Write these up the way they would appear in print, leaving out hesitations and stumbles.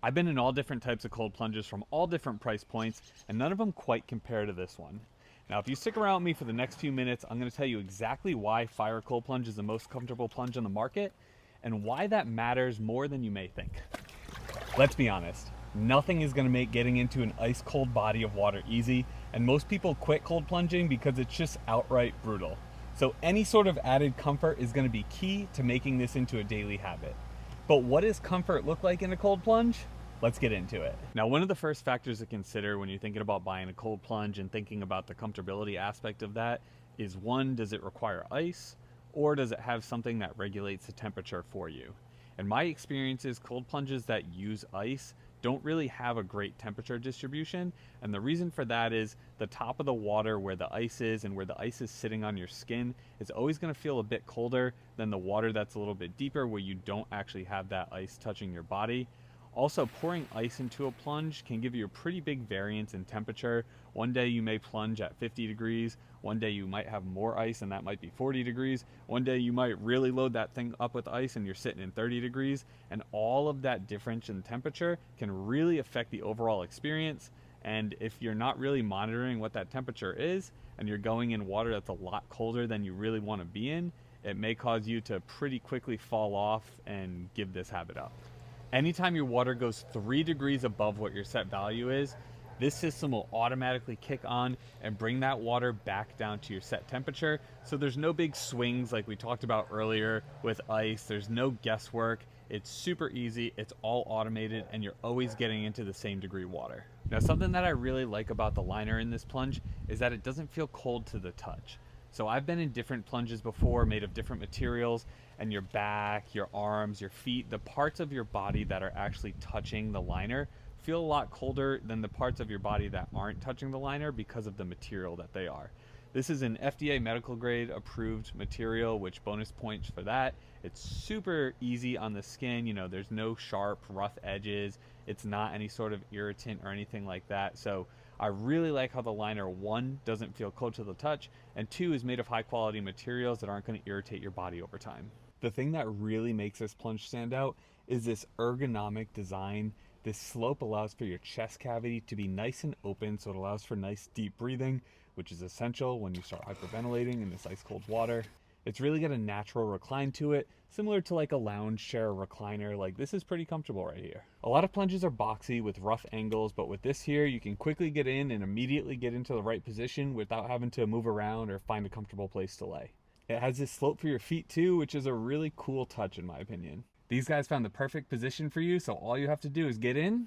I've been in all different types of cold plunges from all different price points, and none of them quite compare to this one. Now, if you stick around with me for the next few minutes, I'm going to tell you exactly why Fire Cold Plunge is the most comfortable plunge on the market, and why that matters more than you may think. Let's be honest, nothing is going to make getting into an ice cold body of water easy, and most people quit cold plunging because it's just outright brutal. So any sort of added comfort is going to be key to making this into a daily habit. But what does comfort look like in a cold plunge? Let's get into it. Now, one of the first factors to consider when you're thinking about buying a cold plunge and thinking about the comfortability aspect of that is, one, does it require ice, or does it have something that regulates the temperature for you? In my experiences, cold plunges that use ice don't really have a great temperature distribution, and the reason for that is the top of the water where the ice is and where the ice is sitting on your skin is always going to feel a bit colder than the water that's a little bit deeper where you don't actually have that ice touching your body. Also, pouring ice into a plunge can give you a pretty big variance in temperature. One day you may plunge at 50 degrees, one day you might have more ice and that might be 40 degrees, one day you might really load that thing up with ice and you're sitting in 30 degrees, and all of that difference in temperature can really affect the overall experience. And if you're not really monitoring what that temperature is and you're going in water that's a lot colder than you really want to be in, it may cause you to pretty quickly fall off and give this habit up. Anytime your water goes 3 degrees above what your set value is, this system will automatically kick on and bring that water back down to your set temperature. So there's no big swings like we talked about earlier with ice. There's no guesswork. It's super easy. It's all automated, and you're always getting into the same degree water. Now, something that I really like about the liner in this plunge is that it doesn't feel cold to the touch. So I've been in different plunges before made of different materials, and your back, your arms, your feet, the parts of your body that are actually touching the liner feel a lot colder than the parts of your body that aren't touching the liner because of the material that they are. This is an FDA medical grade approved material, which bonus points for that. It's super easy on the skin. You know, there's no sharp, rough edges. It's not any sort of irritant or anything like that. So I really like how the liner, one, doesn't feel cold to the touch, and two, is made of high quality materials that aren't going to irritate your body over time. The thing that really makes this plunge stand out is this ergonomic design. This slope allows for your chest cavity to be nice and open, so it allows for nice deep breathing, which is essential when you start hyperventilating in this ice cold water. It's really got a natural recline to it, similar to like a lounge chair or recliner. Like, this is pretty comfortable right here. A lot of plunges are boxy with rough angles, but with this here, you can quickly get in and immediately get into the right position without having to move around or find a comfortable place to lay. It has this slope for your feet too, which is a really cool touch in my opinion. These guys found the perfect position for you, so all you have to do is get in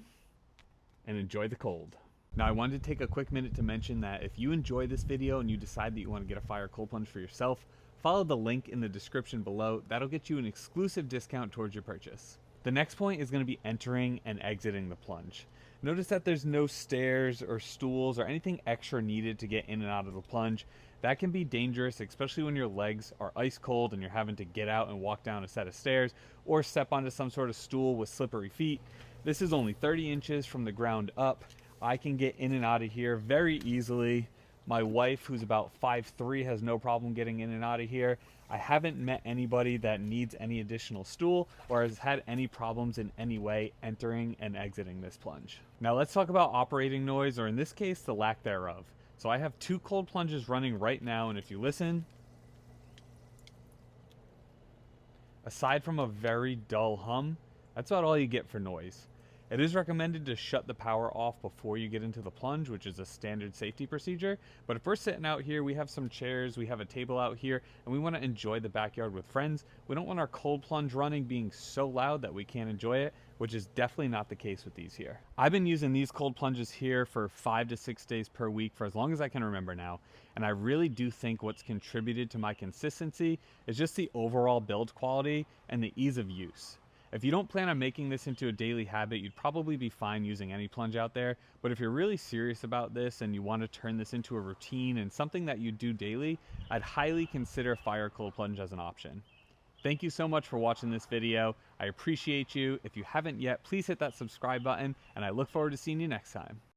and enjoy the cold. Now, I wanted to take a quick minute to mention that if you enjoy this video and you decide that you want to get a Fire Cold Plunge for yourself, follow the link in the description below. That'll get you an exclusive discount towards your purchase. The next point is going to be entering and exiting the plunge. Notice that there's no stairs or stools or anything extra needed to get in and out of the plunge. That can be dangerous, especially when your legs are ice cold and you're having to get out and walk down a set of stairs or step onto some sort of stool with slippery feet. This is only 30 inches from the ground up. I can get in and out of here very easily. My wife, who's about 5'3", has no problem getting in and out of here. I haven't met anybody that needs any additional stool or has had any problems in any way entering and exiting this plunge. Now let's talk about operating noise, or in this case, the lack thereof. So I have 2 cold plunges running right now, and if you listen, aside from a very dull hum, that's about all you get for noise. It is recommended to shut the power off before you get into the plunge, which is a standard safety procedure. But if we're sitting out here, we have some chairs, we have a table out here, and we want to enjoy the backyard with friends. We don't want our cold plunge running being so loud that we can't enjoy it, which is definitely not the case with these here. I've been using these cold plunges here for 5 to 6 days per week for as long as I can remember now. And I really do think what's contributed to my consistency is just the overall build quality and the ease of use. If you don't plan on making this into a daily habit, you'd probably be fine using any plunge out there. But if you're really serious about this and you want to turn this into a routine and something that you do daily, I'd highly consider Fire Cold Plunge as an option. Thank you so much for watching this video. I appreciate you. If you haven't yet, please hit that subscribe button, and I look forward to seeing you next time.